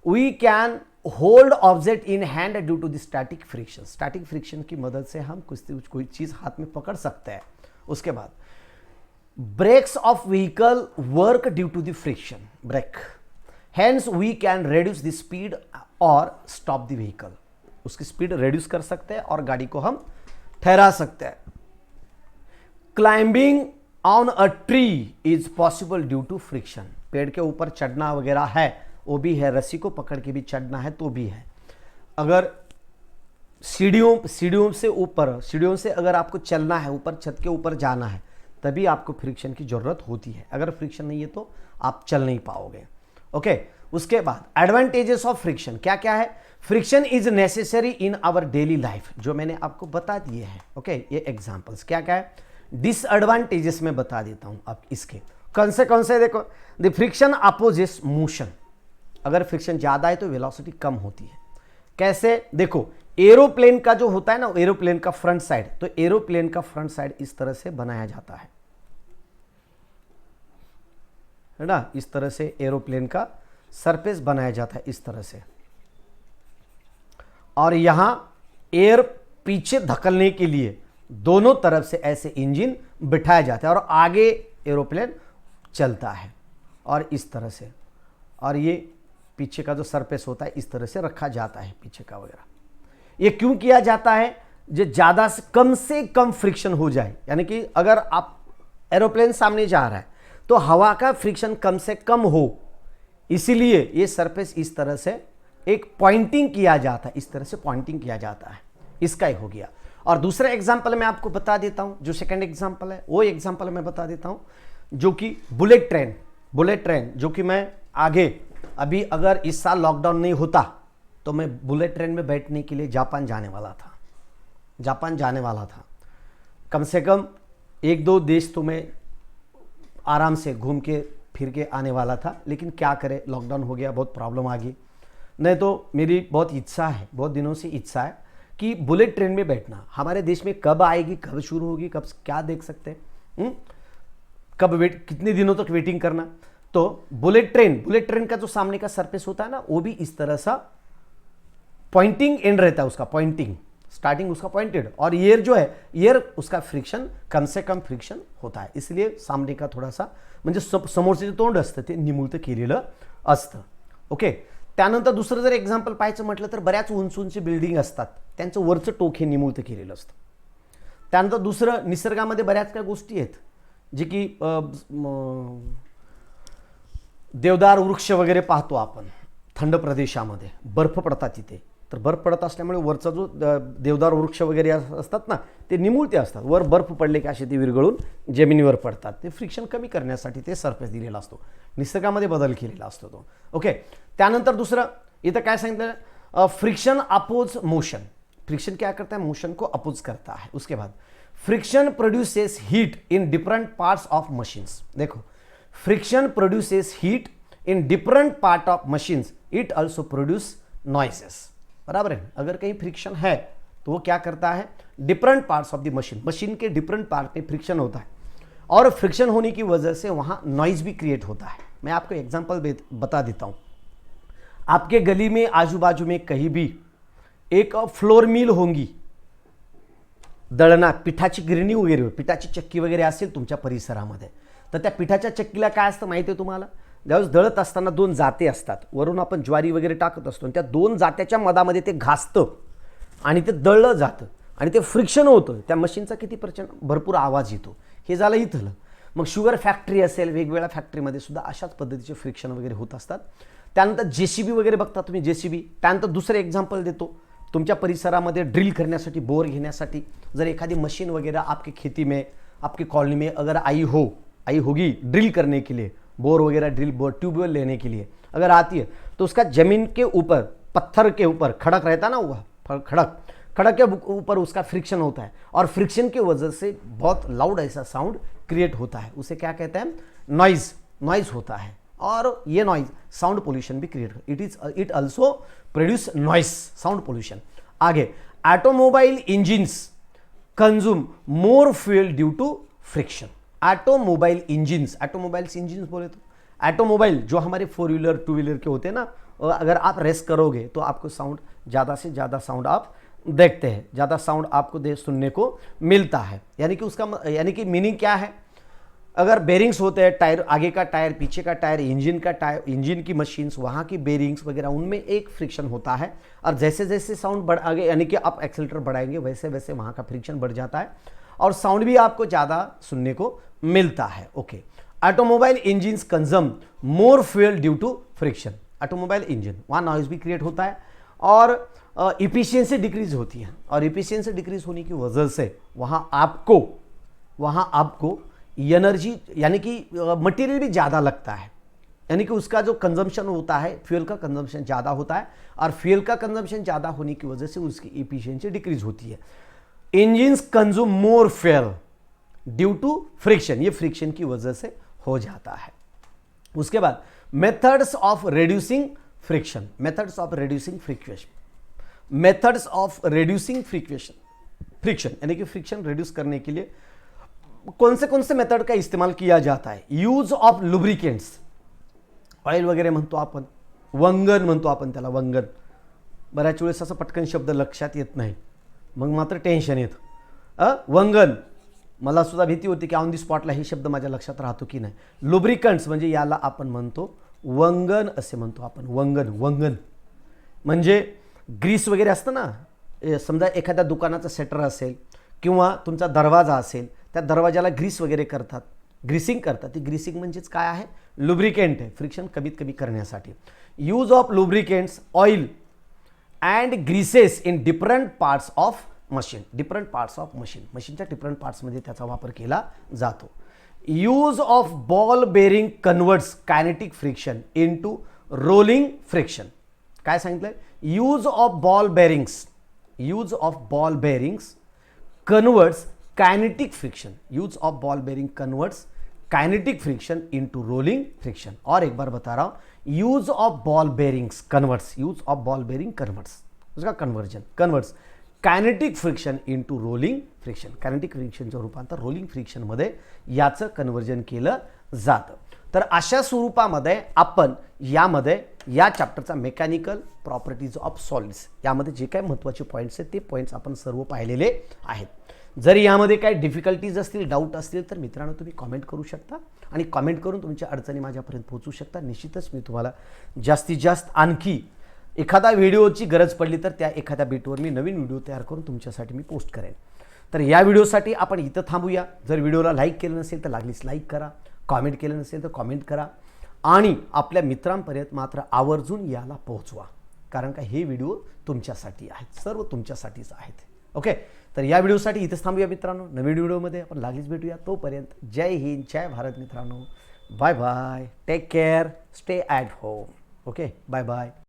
we can hold object in hand due to the static friction. Static friction की मदद से हम कोई चीज हाथ में पकड़ सकते हैं। उसके बाद brakes of vehicle work due to the friction, brake, hence we can reduce the speed और स्टॉप द व्हीकल। उसकी स्पीड रिड्यूस कर सकते हैं और गाड़ी को हम ठहरा सकते हैं। Climbing on a tree is possible due to friction. पेड़ के ऊपर चढ़ना वगैरह है, वो भी है, रस्सी को पकड़ के भी चढ़ना है तो भी है। अगर सीढ़ियों से अगर आपको चलना है, ऊपर छत के ऊपर जाना है, तभी आपको फ्रिक्शन की जरूरत होती है। अगर फ्रिक्शन नहीं है तो आप चल नहीं पाओगे। ओके, उसके बाद एडवांटेजेस ऑफ फ्रिक्शन क्या क्या है? Friction is necessary in our daily life, जो मैंने आपको बता दिए हैं। ओके, ये एग्जांपल्स क्या क्या है। डिसएडवांटेजेस में बता देता हूं आप इसके कौन से देखो, द फ्रिक्शन अपोजिस मोशन। अगर फ्रिक्शन ज्यादा है तो वेलोसिटी कम होती है। कैसे? देखो, एरोप्लेन का जो होता है ना, एरोप्लेन का फ्रंट साइड, तो एरोप्लेन का फ्रंट साइड इस तरह से बनाया जाता है ना, इस तरह से एरोप्लेन का सरफेस बनाया जाता है इस तरह से, और यहां एयर पीछे धकलने के लिए दोनों तरफ से ऐसे इंजन बिठाया जाता है और आगे एरोप्लेन चलता है और इस तरह से, और ये पीछे का जो सरफेस होता है इस तरह से रखा जाता है पीछे का वगैरह। ये क्यों किया जाता है? जो ज़्यादा से कम फ्रिक्शन हो जाए, यानी कि अगर आप एरोप्लेन सामने जा रहा है तो हवा का फ्रिक्शन कम से कम हो, इसीलिए ये सरफेस इस तरह से एक पॉइंटिंग किया जाता है, इस तरह से पॉइंटिंग किया जाता है। इसका ही हो गया। और दूसरा एग्जाम्पल मैं आपको बता देता हूं, जो सेकंड एग्जाम्पल है वो एग्जाम्पल मैं बता देता हूं, जो कि बुलेट ट्रेन, जो कि मैं आगे अभी अगर इस साल लॉकडाउन नहीं होता तो मैं बुलेट ट्रेन में बैठने के लिए जापान जाने वाला था। कम से कम 1-2 देश तो मैं आराम से घूम के फिर के आने वाला था, लेकिन क्या करें, लॉकडाउन हो गया, बहुत प्रॉब्लम आ गई। नहीं तो मेरी बहुत इच्छा है, बहुत दिनों से इच्छा है कि बुलेट ट्रेन में बैठना। हमारे देश में कब आएगी, कब शुरू होगी, कब क्या देख सकते हैं, कब कितने दिनों तक वेटिंग करना। तो बुलेट ट्रेन का जो सामने का सरफेस होता है ना, वो भी इस तरह सा पॉइंटिंग एंड रहता है उसका, पॉइंटिंग स्टार्टिंग उसका पॉइंटेड, और ईयर जो है ईयर उसका फ्रिक्शन कम से कम फ्रिक्शन होता आहे, इसलिए सामने का थोडासा म्हणजे समोरचे जे तोंड असतं ते निमुळतं केलेलं असतं. ओके. त्यानंतर दुसरं जर एक्झाम्पल पाहायचं म्हटलं तर बऱ्याच उंच उंच बिल्डिंग असतात, त्यांचं वरचं टोक हे निमुळतं केलेलं असतं. त्यानंतर दुसरं, निसर्गामध्ये बऱ्याच काही गोष्टी आहेत जे की देवदार वृक्ष वगैरे पाहतो आपण थंड प्रदेशामध्ये, बर्फ पडतात तिथे, तर बर्फ पडत असल्यामुळे वरचा जो देवदार वृक्ष वगैरे असतात ना ते निमुळते असतात, वर बर्फ पडले की असे ते विरघळून जमिनीवर पडतात, ते फ्रिक्शन कमी करण्यासाठी ते सरफेस दिलेला असतो, निसर्गामध्ये बदल केलेला असतो तो. ओके. त्यानंतर दुसरं इथं काय सांगितलं, फ्रिक्शन अपोज मोशन. फ्रिक्शन क्या करता है, मोशन को अपोज करता है. उसके बाद friction produces heat in different parts of machines. देखो, friction produces heat in different part of machines, it also produce noises. बराबर है. अगर कहीं फ्रिक्शन है तो वो क्या करता है, different parts of the machine, machine के डिफरेंट पार्ट में फ्रिक्शन होता है और फ्रिक्शन होने की वजह से वहाँ नॉइज भी क्रिएट होता है. मैं आपको एग्जांपल बता देता हूँ. आपके गली में आजू बाजू में कहीं भी एक फ्लोर मिल होंगी, दळणा पिठाची गिरणी वगैरे, पिठाची चक्की वगैरे असेल तुमच्या परिसरामध्ये, तर त्या पिठाच्या चक्कीला काय असतं माहिती आहे तुम्हाला, ज्यावेळेस दळत असताना दोन जाते असतात, वरून आपण ज्वारी वगैरे टाकत असतो, त्या दोन जात्याच्या मधामध्ये ते घासतं आणि ते दळलं जातं आणि ते फ्रिक्शन होतं, त्या मशीनचा किती भरपूर आवाज येतो. हे झालं इथलं. मग शुगर फॅक्टरी असेल, वेगवेगळ्या फॅक्टरीमध्ये सुद्धा अशाच पद्धतीचे फ्रिक्शन वगैरे होत असतात. त्यानंतर JCB वगैरे बघता तुम्ही, JCB. त्यानंतर दुसरं एक्झाम्पल देतो, तुमच्या परिसरामध्ये ड्रिल करण्यासाठी, बोर घेण्यासाठी जर एखादी मशीन वगैरह आपकी खेती में, आपकी कॉलोनी में अगर आई होगी ड्रिल करने के लिए, बोर वगैरह ड्रिल, बोर ट्यूबवेल लेने के लिए अगर आती है, तो उसका जमीन के ऊपर, पत्थर के ऊपर खड़क रहता ना, हुआ खड़क के ऊपर उसका फ्रिक्शन होता है और फ्रिक्शन की वजह से बहुत लाउड ऐसा साउंड क्रिएट होता है, उसे क्या कहते हैं, नॉइज होता है. और ये नॉइज साउंड पोल्यूशन भी create, it also produce noise, sound pollution. आगे, automobile engines consume more fuel due to friction. Automobile engines बोले तो ऑटोमोबाइल जो हमारे 4 व्हीलर 2 व्हीलर के होते हैं ना, अगर आप रेस करोगे तो आपको साउंड ज़्यादा से ज़्यादा साउंड आप देखते हैं, ज़्यादा साउंड आपको सुनने को मिलता है. यानी कि मीनिंग क्या है, अगर बेरिंग्स होते हैं, टायर, आगे का टायर, पीछे का टायर, इंजन का टायर, इंजन की मशीन्स, वहाँ की बेरिंग्स वगैरह, उनमें एक फ्रिक्शन होता है और जैसे जैसे साउंड बढ़ आगे, यानी कि आप एक्सेलेटर बढ़ाएंगे वैसे वैसे वहाँ का फ्रिक्शन बढ़ जाता है और साउंड भी आपको ज़्यादा सुनने को मिलता है. Okay. Automobile engines consume more fuel due to friction. Automobile engine, वहाँ नॉइज भी क्रिएट होता है और इफिशियंसी डिक्रीज होती है, और इफिशियंसी डिक्रीज होने की वजह से वहाँ आपको एनर्जी, यानी कि मटेरियल भी ज़्यादा लगता है, यानी कि उसका जो कंजम्पशन होता है, फ्यूल का कंजम्पशन ज़्यादा होता है और फ्यूल का कंजम्पशन ज़्यादा होने की वजह से उसकी इफिशियंसी डिक्रीज होती है. Engines consume more fuel due to friction, ये फ्रिक्शन की वजह से हो जाता है. उसके बाद methods of reducing friction, friction यानी कि फ्रिक्शन रिड्यूस करने के लिए कौन से मेथड का इस्तेमाल किया जाता है. यूज ऑफ लुब्रिकेंट्स, ऑइल वगैरे म्हणतो आपण, वंगन म्हणतो आपण त्याला, वंगन. बऱ्याच वेळेस असं पटकन शब्द लक्षात येत नाही, मग मात्र टेन्शन येतं. वंगन, मला सुद्धा भीती होती की ऑन दी स्पॉटला हे शब्द माझ्या लक्षात राहतो की नाही. लुब्रिकंट्स म्हणजे याला आपण म्हणतो वंगन असे म्हणतो आपण. वंगन म्हणजे ग्रीस वगैरे असतं ना, समजा एखाद्या दुकानाचा सेटर असेल किंवा तुमचा दरवाजा असेल, त्या दरवाजाला ग्रीस वगैरे करतात, ग्रीसिंग करतात. ती ग्रीसिंग म्हणजेच काय आहे, लुब्रिकेंट आहे, फ्रिक्शन कमीत कमी करण्यासाठी. Use of lubricants, oil and greases in different parts of machine, मशीनच्या डिफरंट पार्ट्समध्ये त्याचा वापर केला जातो. Use of ball bearing converts kinetic friction into rolling friction. काय सांगितलं, use of ball bearings converts kinetic friction, use of ball bearing converts kinetic friction into rolling friction. और एक बार बता रहा हूं, use of ball bearings converts, उसका converts kinetic friction into rolling friction. Kinetic फ्रिक्शनचं रूपांतर रोलिंग फ्रिक्शनमध्ये याचं कन्वर्जन केलं जातं. तर अशा स्वरूपामध्ये आपण यामध्ये या चॅप्टरचा मेकॅनिकल प्रॉपर्टीज ऑफ सॉलिड्स यामध्ये जे काही महत्त्वाचे पॉईंट्स आहेत ते पॉईंट्स आपण सर्व पाहिलेले आहेत। जर यामध्ये काही डिफिकल्टीज असतील, डाऊट असतील तर मित्रांनो तुम्ही कॉमेंट करू शकता आणि कॉमेंट करून तुमच्या अडचणी माझ्यापर्यंत पोहोचू शकता। निश्चितच मी तुम्हाला जास्तीत जास्त आणखी एखादा व्हिडिओची गरज पडली तर त्या एखाद्या बिटवर मी नवीन व्हिडिओ तयार करून तुमच्यासाठी मी पोस्ट करेन। तर या व्हिडिओसाठी आपण इथं थांबूया। जर व्हिडिओला लाईक केलं नसेल तर लागलीच लाईक करा, कॉमेंट केलं नसेल तर कॉमेंट करा आणि आपल्या मित्रांपर्यंत मात्र आवर्जून याला पोहोचवा, कारण का हे व्हिडिओ तुमच्यासाठी आहेत, सर्व तुमच्यासाठीच आहेत। ओके, तर या व्हिडिओसाठी इथेच थांबूया मित्रांनो। नवीन व्हिडिओमध्ये आपण लागलीच भेटूया। तोपर्यंत जय हिंद, जय भारत मित्रांनो। Bye bye, take care, stay at home. Okay, bye bye.